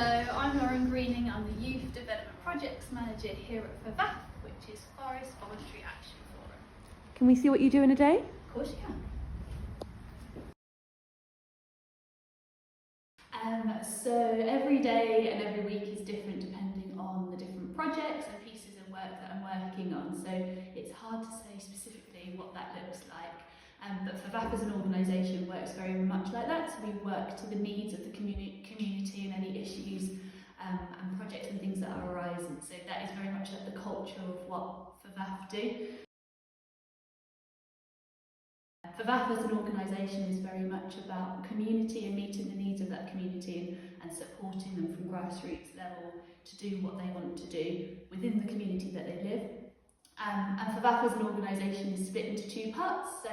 Hello, I'm Lauren Greening. I'm the Youth Development Projects Manager here at FVAF, which is Forest Voluntary Action Forum. Can we see what you do in a day? Of course you can. So every day and every week is different depending on the different projects and pieces of work that I'm working on, so it's hard to say specifically what that looks like. But FVAF as an organisation works very much like that, so we work to the needs of the community and any issues and projects and things that are arising, so that is very much like the culture of what FVAF do. FVAF as an organisation is very much about community and meeting the needs of that community and supporting them from grassroots level to do what they want to do within the community that they live. And FVAF as an organisation is split into two parts, so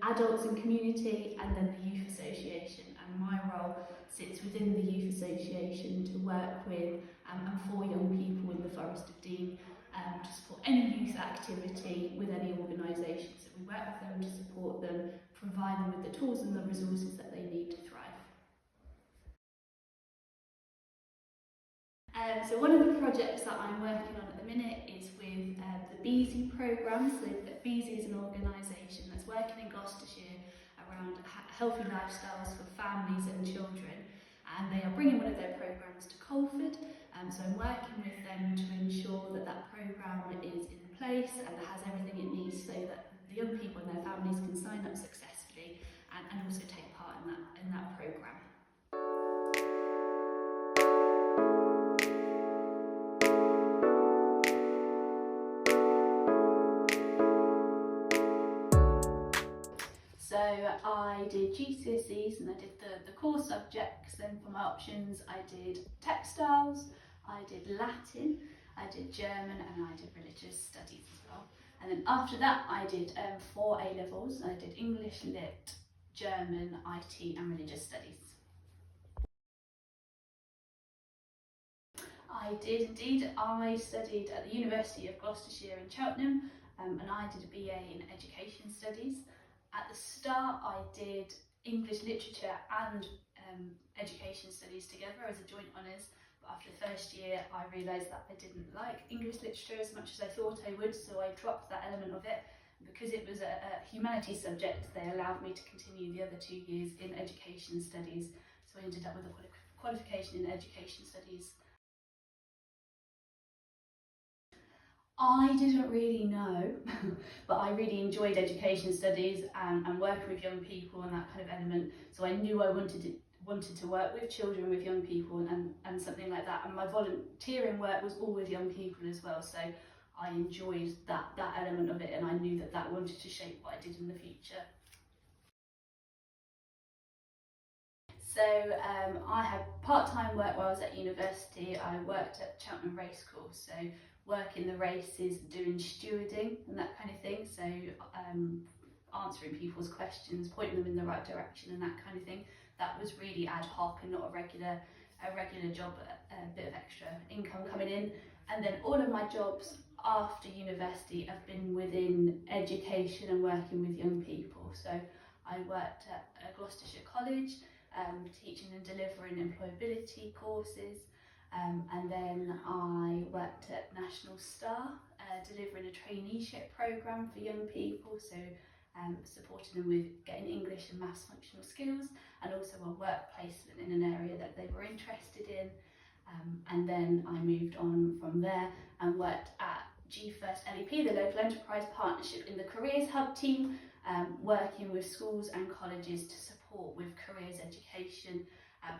adults and community and then the youth association, and my role sits within the youth association to work with and for young people in the Forest of Dean to support any youth activity with any organisation. So we work with them to support them, provide them with the tools and the resources that they need to thrive. So one of the projects that I'm working on at the minute is with the BEASY programme. So BEASY is an organisation that's working in Gloucestershire around healthy lifestyles for families and children, and they are bringing one of their programmes to Colford. So I'm working with them to ensure that that programme is in place and has everything it needs so that the young people and their families can sign up successfully and also take part in that programme. So I did GCSEs and I did the core subjects. Then for my options I did textiles, I did Latin, I did German and I did religious studies as well. And then after that I did 4 A-levels. I did English, Lit, German, IT and religious studies. I did indeed. I studied at the University of Gloucestershire in Cheltenham and I did a BA in Education Studies. At the start I did English Literature and Education Studies together as a joint honours, but after the first year I realised that I didn't like English Literature as much as I thought I would, so I dropped that element of it. Because it was a humanities subject, they allowed me to continue the other 2 years in Education Studies, so I ended up with a qualification in Education Studies. I didn't really know, but I really enjoyed Education Studies and working with young people and that kind of element, so I knew I wanted to work with children, with young people and something like that, and my volunteering work was all with young people as well, so I enjoyed that element of it and I knew that wanted to shape what I did in the future. So I had part-time work while I was at university. I worked at Cheltenham Racecourse, so work in the races, doing stewarding and that kind of thing, so answering people's questions, pointing them in the right direction and that kind of thing. That was really ad hoc and not a regular job, a bit of extra income coming in. And then all of my jobs after university have been within education and working with young people. So I worked at Gloucestershire College, teaching and delivering employability courses, and then I worked at National Star, delivering a traineeship programme for young people, so supporting them with getting English and maths functional skills, and also a work placement in an area that they were interested in. And then I moved on from there and worked at G1st LEP, the Local Enterprise Partnership, in the Careers Hub team, working with schools and colleges to support with careers education,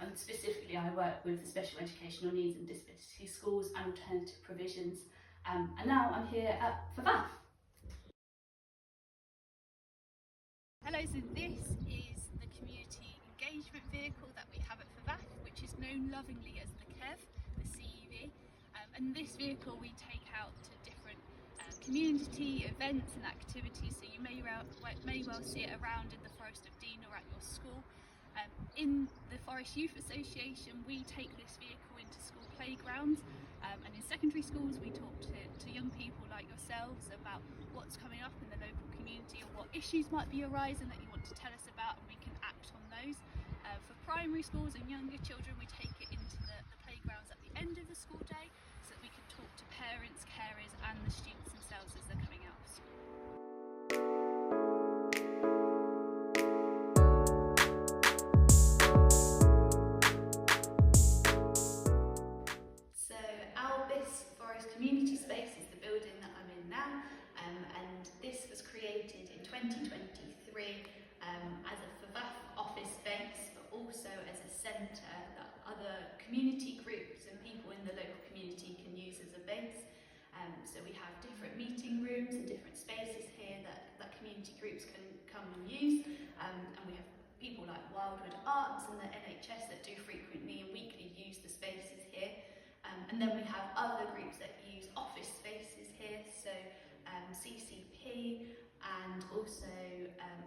and specifically I work with the special educational needs and disability schools and alternative provisions, and now I'm here at FVAF. Hello, so this is the community engagement vehicle that we have at FVAF, which is known lovingly as the CEV, the CEV, and this vehicle we take out to different community events and activities, so you may well see it around in the Forest of Dean or at your school. In the Forest Youth Association we take this vehicle into school playgrounds, and in secondary schools we talk to young people like yourselves about what's coming up in the local community or what issues might be arising that you want to tell us about, and we can act on those. For primary schools and younger children we take it into the playground and the students themselves as they're coming out of school. So Albis Forest Community Space is the building that I'm in now, and this was created in 2023 as a FVAF office space, but also as a centre that other community groups and people in the local community can use as a base. So we have different meeting rooms and different spaces here that community groups can come and use, and we have people like Wildwood Arts and the NHS that do frequently and weekly use the spaces here. And then we have other groups that use office spaces here, so CCP and also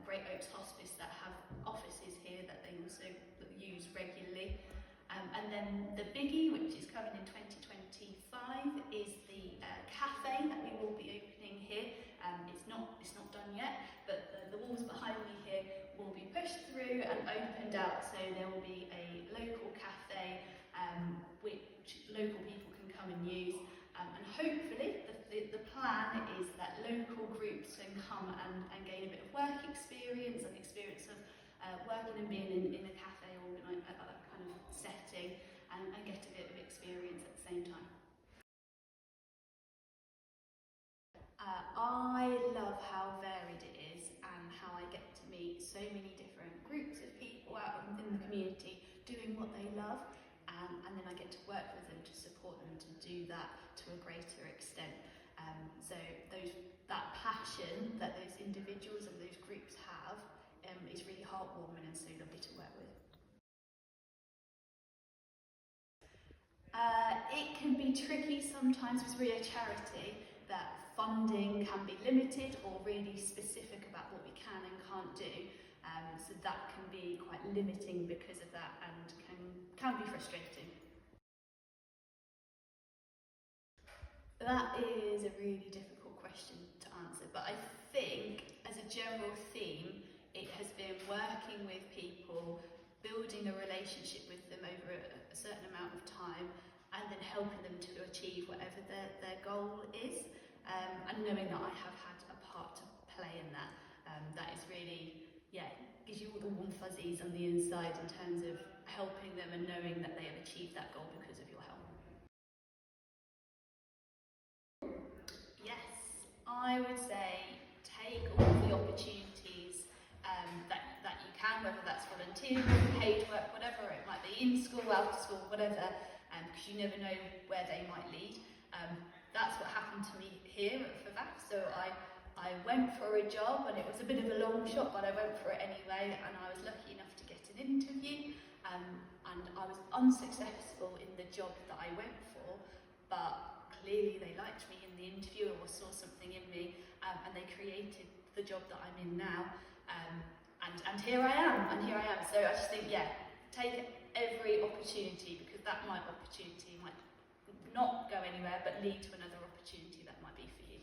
Great Oaks Hospice that have offices here that they also use regularly. And then the biggie, which is coming in 2025, is the cafe that we will be opening here. It's not done yet, but the walls behind me here will be pushed through and opened out, so there will be a local cafe which local people can come and use, and hopefully the plan is that local groups can come and gain a bit of work experience and experience of working and being in a cafe or at that kind of setting, and get a bit of experience at the same time. I love how varied it is and how I get to meet so many different groups of people out in the community doing what they love, and then I get to work with them to support them to do that to a greater extent. So that passion that those individuals and those groups have is really heartwarming and so lovely to work with. It can be tricky sometimes with really a charity that funding can be limited or really specific about what we can and can't do. So that can be quite limiting because of that and can be frustrating. That is a really difficult question to answer, but I think as a general theme, it has been working with people, building a relationship with them over a certain amount of time, and then helping them to achieve whatever their goal is, and knowing that I have had a part to play in that. That is really, gives you all the warm fuzzies on the inside in terms of helping them and knowing that they have achieved that goal because of your help. Yes, I would say take all the opportunities that you can, whether that's volunteering, paid work, whatever it might be, in school, out of school, whatever, because you never know where they might lead. That's what happened to me here at FVAF. So I went for a job and it was a bit of a long shot, but I went for it anyway, and I was lucky enough to get an interview, and I was unsuccessful in the job that I went for, but clearly they liked me in the interview or saw something in me, and they created the job that I'm in now, and here I am, So I just think, take every opportunity, because that opportunity might not go anywhere, but lead to another opportunity that might be for you.